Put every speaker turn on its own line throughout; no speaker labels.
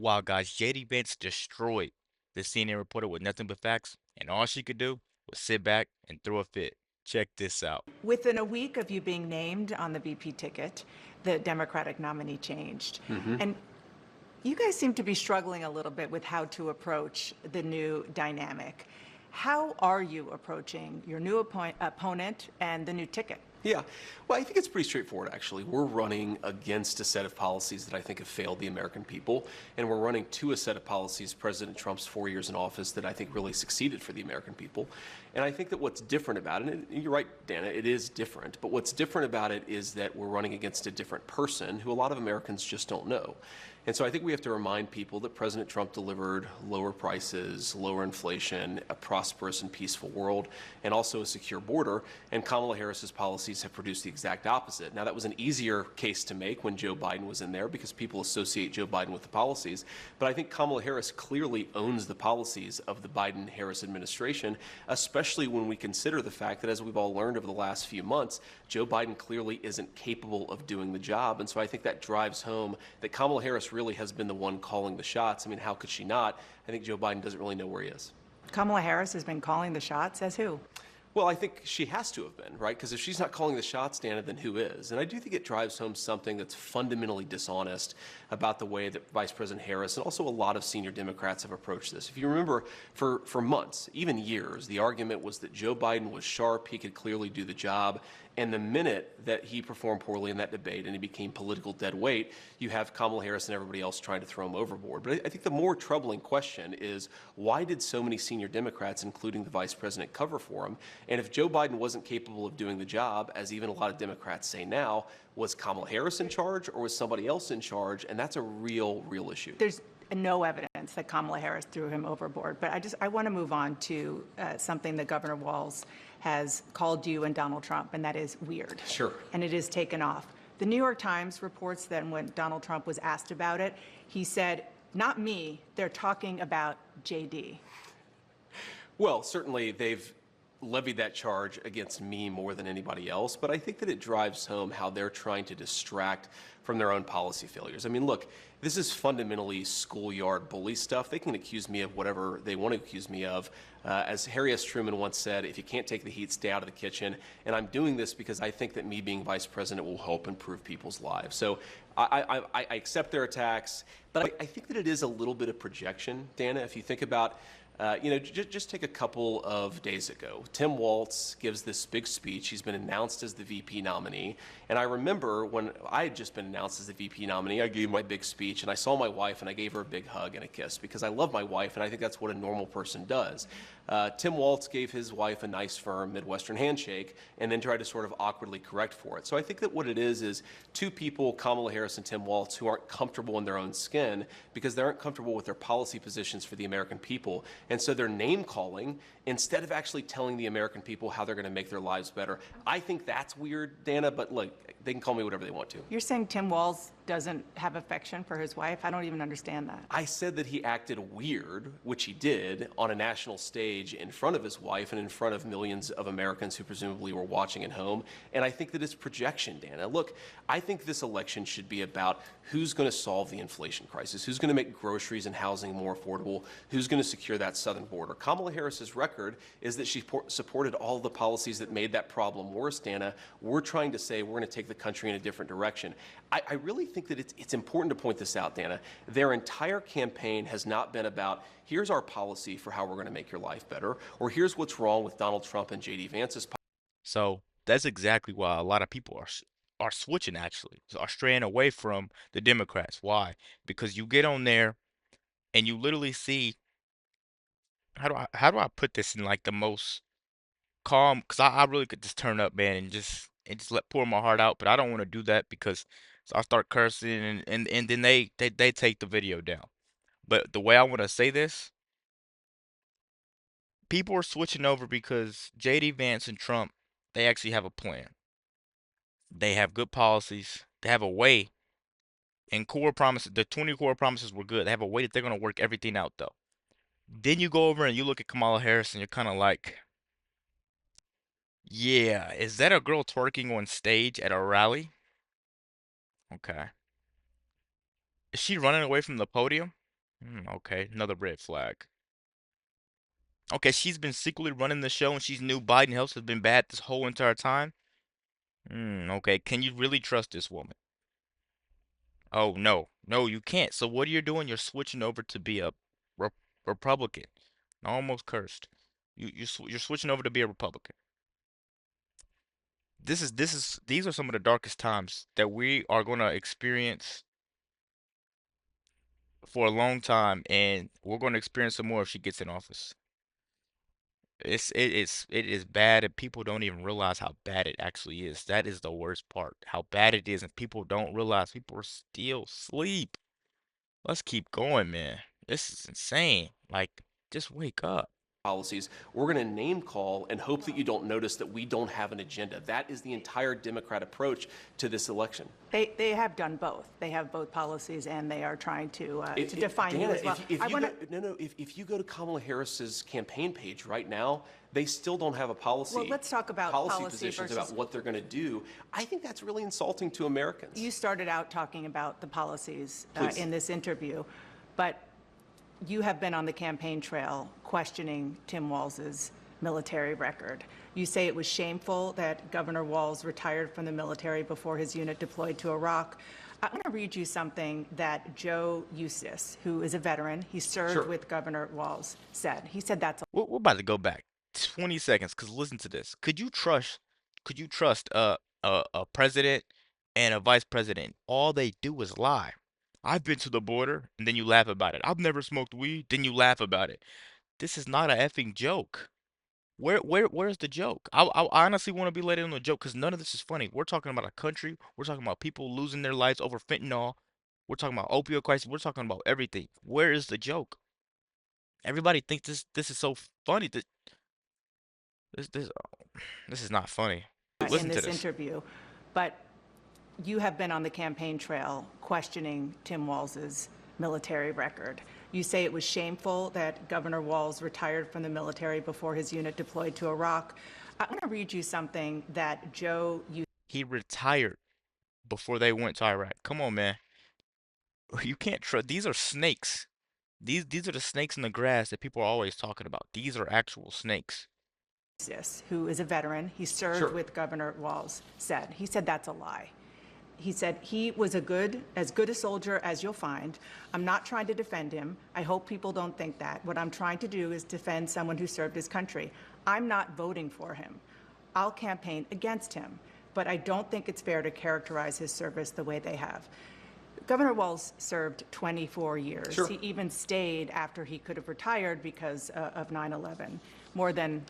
Wow, guys, JD Vance destroyed the CNN reporter with nothing but facts, and all she could do was sit back and throw a fit. Check this out.
Within a week of you being named on the VP ticket, the Democratic nominee changed.
Hmm.
And you guys seem to be struggling a little bit with how to approach the new dynamic. How are you approaching your new opponent and the new ticket?
Yeah, well, I think it's pretty straightforward, actually. We're running against a set of policies that I think have failed the American people, and we're running to a set of policies, President Trump's 4 years in office, that I think really succeeded for the American people. And I think that what's different about it, and you're right, Dana, it is different, but what's different about it is that we're running against a different person who a lot of Americans just don't know. And so I think we have to remind people that President Trump delivered lower prices, lower inflation, a prosperous and peaceful world, and also a secure border. And Kamala Harris's policies have produced the exact opposite. Now, that was an easier case to make when Joe Biden was in there because people associate Joe Biden with the policies. But I think Kamala Harris clearly owns the policies of the Biden-Harris administration, especially when we consider the fact that, as we've all learned over the last few months, Joe Biden clearly isn't capable of doing the job. And so I think that drives home that Kamala Harris really has been the one calling the shots. I mean, how could she not? I think Joe Biden doesn't really know where he is.
Kamala Harris has been calling the shots. As who?
Well, I think she has to have been, right? Because if she's not calling the shots, Dana, then who is? And I do think it drives home something that's fundamentally dishonest about the way that Vice President Harris and also a lot of senior Democrats have approached this. If you remember, for months, even years, the argument was that Joe Biden was sharp, he could clearly do the job. And the minute that he performed poorly in that debate and he became political dead weight, you have Kamala Harris and everybody else trying to throw him overboard. But I think the more troubling question is, why did so many senior Democrats, including the vice president, cover for him? And if Joe Biden wasn't capable of doing the job, as even a lot of Democrats say now, was Kamala Harris in charge or was somebody else in charge? And that's a real issue.
There's no evidence that Kamala Harris threw him overboard. But I want to move on to something that Governor Walz has called you and Donald Trump, and that is weird.
Sure.
And it is taken off. The New York Times reports that when Donald Trump was asked about it, he said, "Not me, they're talking about JD."
Well, certainly they've levied that charge against me more than anybody else, but I think that it drives home how they're trying to distract from their own policy failures. I mean, look, this is fundamentally schoolyard bully stuff. They can accuse me of whatever they want to accuse me of. As Harry S. Truman once said, if you can't take the heat, stay out of the kitchen. And I'm doing this because I think that me being vice president will help improve people's lives. So I accept their attacks, but I think that it is a little bit of projection, Dana. If you think about just take a couple of days ago. Tim Walz gives this big speech. He's been announced as the VP nominee. And I remember when I had just been announced as the VP nominee, I gave my big speech and I saw my wife and I gave her a big hug and a kiss because I love my wife and I think that's what a normal person does. Tim Walz gave his wife a nice, firm Midwestern handshake and then tried to sort of awkwardly correct for it. So I think that what it is two people, Kamala Harris and Tim Walz, who aren't comfortable in their own skin because they aren't comfortable with their policy positions for the American people. And so they're name calling instead of actually telling the American people how they're going to make their lives better. I think that's weird, Dana, but look, they can call me whatever they want to.
You're saying Tim Walz doesn't have affection for his wife? I don't even understand that.
I said that he acted weird, which he did, on a national stage in front of his wife and in front of millions of Americans who presumably were watching at home. And I think that it's projection, Dana. Look, I think this election should be about who's going to solve the inflation crisis, who's going to make groceries and housing more affordable, who's going to secure that southern border. Kamala Harris's record is that she supported all the policies that made that problem worse, Dana. We're trying to say we're going to take the country in a different direction. I really think that it's important to point this out, Dana. Their entire campaign has not been about, here's our policy for how we're going to make your life better, or here's what's wrong with Donald Trump and JD Vance's policy.
So that's exactly why a lot of people are switching, actually, are straying away from the Democrats. Why? Because you get on there and you literally see, how do I put this in like the most calm? Because I really could just turn up, man, and just let pour my heart out, but I don't want to do that because so I start cursing and then they take the video down. But the way I want to say this, people are switching over because JD Vance and Trump, they actually have a plan. They have good policies. They have a way. And core promises, the 20 core promises were good. They have a way that they're going to work everything out, though. Then you go over and you look at Kamala Harris and you're kind of like, yeah, is that a girl twerking on stage at a rally? Okay. Is she running away from the podium? Okay, another red flag. Okay, she's been secretly running the show and she's knew Biden health has been bad this whole entire time. Okay, can you really trust this woman? Oh no, no, you can't. So what are you doing? You're switching over to be a Re Republican. I almost cursed. You're switching over to be a Republican. These are some of the darkest times that we are gonna experience for a long time, and we're gonna experience some more if she gets in office. It is bad, and people don't even realize how bad it actually is. That is the worst part. How bad it is, and people don't realize people are still asleep. Let's keep going, man. This is insane. Like, just wake up.
Policies. We're going to name call and hope that you don't notice that we don't have an agenda. That is the entire Democrat approach to this election.
They have done both. They have both policies, and they are trying to define you
Dana,
as well.
if you go to Kamala Harris's campaign page right now, they still don't have a policy.
Well, let's talk about policy
positions
versus
about what they're going to do. I think that's really insulting to Americans.
You started out talking about the policies
Please.
in this interview, but you have been on the campaign trail questioning Tim Walz's military record. You say it was shameful that Governor Walz retired from the military before his unit deployed to Iraq. I'm going to read you something that Joe Eustace, who is a veteran, he served
Sure.
with Governor Walz, said. He said that's
We're about to go back 20 seconds, cause listen to this. Could you trust a president and a vice president? All they do is lie. I've been to the border, and then you laugh about it. I've never smoked weed, then you laugh about it. This is not a effing joke. Where's the joke? I honestly want to be let in on the joke because none of this is funny. We're talking about a country. We're talking about people losing their lives over fentanyl. We're talking about opioid crisis. We're talking about everything. Where is the joke? Everybody thinks this is so funny. This is not funny.
in
Listen to
this
this.
interview. But you have been on the campaign trail questioning Tim Walz's military record. You say it was shameful that Governor Walz retired from the military before his unit deployed to Iraq. I'm going to read you something that Joe
He retired before they went to Iraq. Come on, man. You can't trust. These are snakes. These are the snakes in the grass that people are always talking about. These are actual snakes.
Eustace, who is a veteran, he served
Sure.
with Governor Walz, said. He said that's a lie. He said he was as good a soldier as you'll find. I'm not trying to defend him. I hope people don't think that. What I'm trying to do is defend someone who served his country. I'm not voting for him. I'll campaign against him, but I don't think it's fair to characterize his service the way they have. Governor Walz served 24 years.
Sure.
He even stayed after he could have retired because of 9/11, more than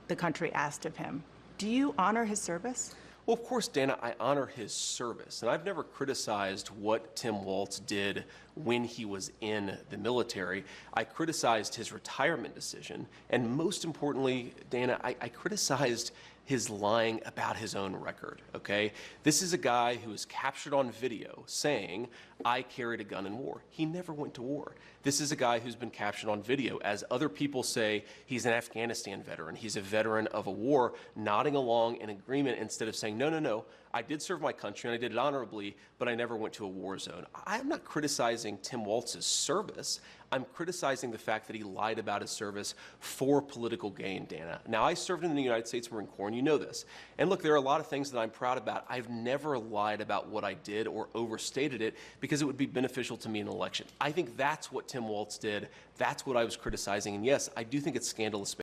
the country asked of him. Do you honor his service?
Well, of course, Dana, I honor his service, and I've never criticized what Tim Walz did when he was in the military. I criticized his retirement decision, and most importantly, Dana, I criticized his lying about his own record, okay? This is a guy who was captured on video saying, I carried a gun in war. He never went to war. This is a guy who's been captured on video. As other people say, he's an Afghanistan veteran. He's a veteran of a war, nodding along in agreement instead of saying, no, no, no, I did serve my country and I did it honorably, but I never went to a war zone. I'm not criticizing Tim Walz's service. I'm criticizing the fact that he lied about his service for political gain, Dana. Now, I served in the United States Marine Corps, and you know this. And look, there are a lot of things that I'm proud about. I've never lied about what I did or overstated it because it would be beneficial to me in an election. I think that's what Tim Walz did. That's what I was criticizing. And yes, I do think it's scandalous.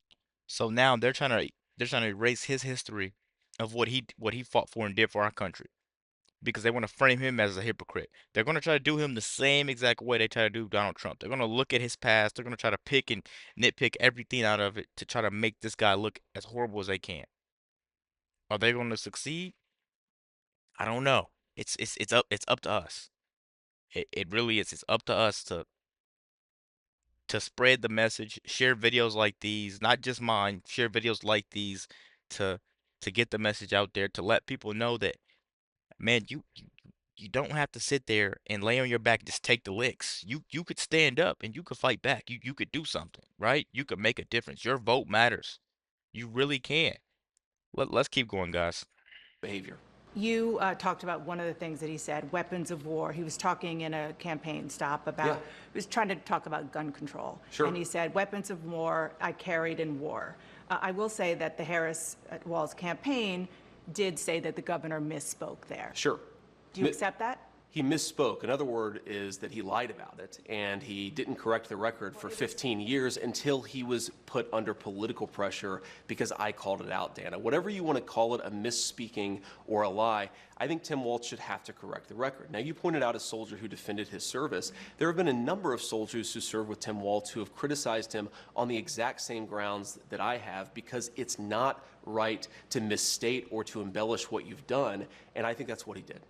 So now they're trying to erase his history of what he fought for and did for our country because they want to frame him as a hypocrite. They're going to try to do him the same exact way they try to do Donald Trump. They're going to look at his past. They're going to try to pick and nitpick everything out of it to try to make this guy look as horrible as they can. Are they going to succeed? I don't know. It's up to us. It really is. It's up to us to spread the message, share videos like these, not just mine, share videos like these to to get the message out there to let people know that man, you don't have to sit there and lay on your back and just take the licks. You could stand up and you could fight back. You could do something, right? You could make a difference. Your vote matters. You really can. Let's keep going, guys.
Behavior.
You talked about one of the things that he said, weapons of war. He was talking in a campaign stop
Yeah,
about, he was trying to talk about gun control.
sure.
And he said, weapons of war I carried in war. I will say that the Harris Walz campaign did say that the governor misspoke there.
Sure.
Do you accept that?
He misspoke. Another word is that he lied about it, and he didn't correct the record for 15 years until he was put under political pressure because I called it out, Dana. Whatever you want to call it, a misspeaking or a lie, I think Tim Walz should have to correct the record. Now, you pointed out a soldier who defended his service. There have been a number of soldiers who served with Tim Walz who have criticized him on the exact same grounds that I have because it's not right to misstate or to embellish what you've done, and I think that's what he did.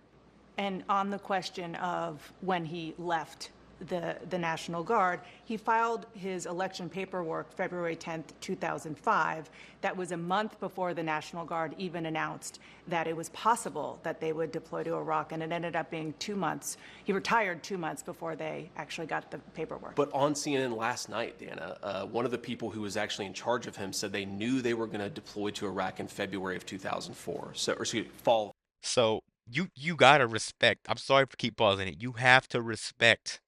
And on the question of when he left the National Guard, he filed his election paperwork February 10th, 2005. That was a month before the National Guard even announced that it was possible that they would deploy to Iraq, and it ended up being 2 months. He retired 2 months before they actually got the paperwork.
But on CNN last night, Dana, one of the people who was actually in charge of him said they knew they were going to deploy to Iraq in February of 2004. So, or excuse me, fall.
So you gotta respect. I'm sorry for keep pausing it. You have to respect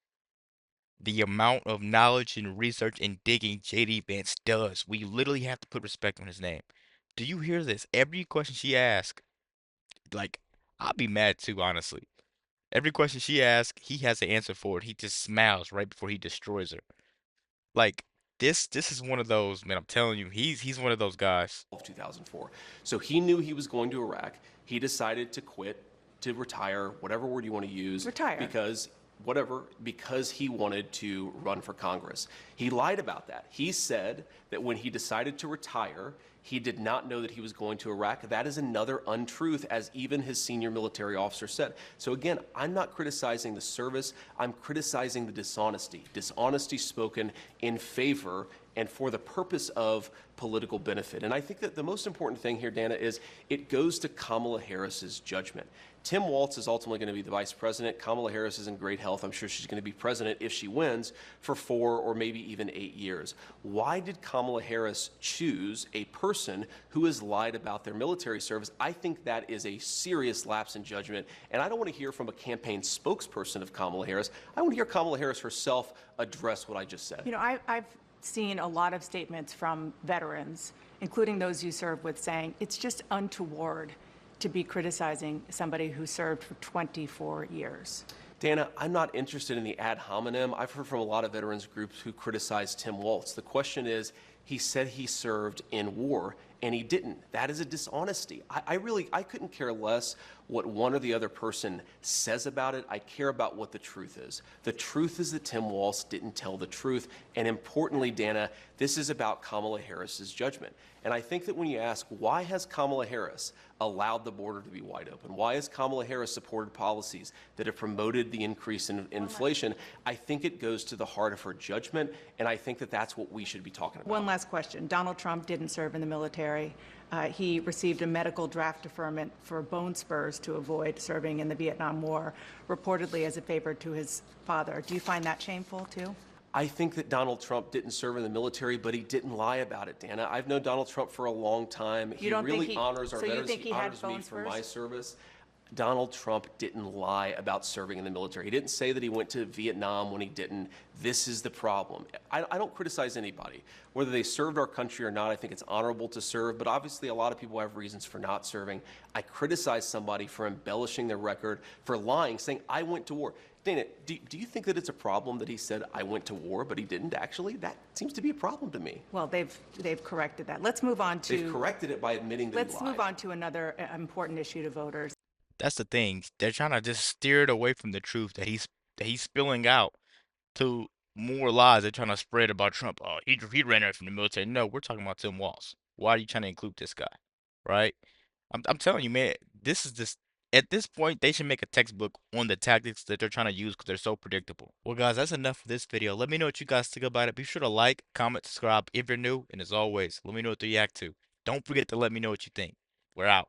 the amount of knowledge and research and digging JD Vance does. We literally have to put respect on his name. Do you hear this? Every question she asks, like, I'll be mad too, honestly. Every question she asks, he has an answer for it. He just smiles right before he destroys her. Like, this is one of those, man, I'm telling you, he's one of those guys.
Of 2004. So he knew he was going to Iraq. He decided to quit, to retire, whatever word you want to use.
Retire.
Because he wanted to run for Congress. He lied about that. He said that when he decided to retire, he did not know that he was going to Iraq. That is another untruth, as even his senior military officer said. So again, I'm not criticizing the service. I'm criticizing the dishonesty. Dishonesty spoken in favor and for the purpose of political benefit. And I think that the most important thing here, Dana, is it goes to Kamala Harris's judgment. Tim Walz is ultimately going to be the vice president. Kamala Harris is in great health. I'm sure she's going to be president if she wins for 4 or maybe even 8 years. Why did Kamala Harris choose a person who has lied about their military service? I think that is a serious lapse in judgment. And I don't want to hear from a campaign spokesperson of Kamala Harris. I want to hear Kamala Harris herself address what I just said.
You know, I've seen a lot of statements from veterans, including those you served with, saying it's just untoward to be criticizing somebody who served for 24 years.
Dana, I'm not interested in the ad hominem. I've heard from a lot of veterans groups who criticize Tim Walz. The question is, he said he served in war, and he didn't. That is a dishonesty. I couldn't care less what one or the other person says about it. I care about what the truth is. The truth is that Tim Walz didn't tell the truth. And importantly, Dana, this is about Kamala Harris's judgment. And I think that when you ask, why has Kamala Harris allowed the border to be wide open? Why has Kamala Harris supported policies that have promoted the increase in inflation? I think it goes to the heart of her judgment, and I think that that's what we should be talking about.
One last question. Donald Trump didn't serve in the military. He received a medical draft deferment for bone spurs to avoid serving in the Vietnam War, reportedly as a favor to his father. Do you find that shameful, too?
I think that Donald Trump didn't serve in the military, but he didn't lie about it, Dana. I've known Donald Trump for a long time. He really honors our veterans. He honors me for my service. Donald Trump didn't lie about serving in the military. He didn't say that he went to Vietnam when he didn't. This is the problem. I don't criticize anybody. Whether they served our country or not, I think it's honorable to serve, but obviously a lot of people have reasons for not serving. I criticize somebody for embellishing their record, for lying, saying, I went to war. Dana, do you think that it's a problem that he said, I went to war, but he didn't actually? That seems to be a problem to me.
Well, they've corrected that. Let's move on to...
They've corrected it by admitting that he lied.
Let's move on to another important issue to voters.
That's the thing. They're trying to just steer it away from the truth that he's spilling out to more lies they're trying to spread about Trump. Oh, he ran away from the military. No, we're talking about Tim Walz. Why are you trying to include this guy? Right? I'm telling you, man, this is just at this point they should make a textbook on the tactics that they're trying to use because they're so predictable. Well, guys, that's enough for this video. Let me know what you guys think about it. Be sure to like, comment, subscribe if you're new, and as always, let me know what to react to. Don't forget to let me know what you think. We're out.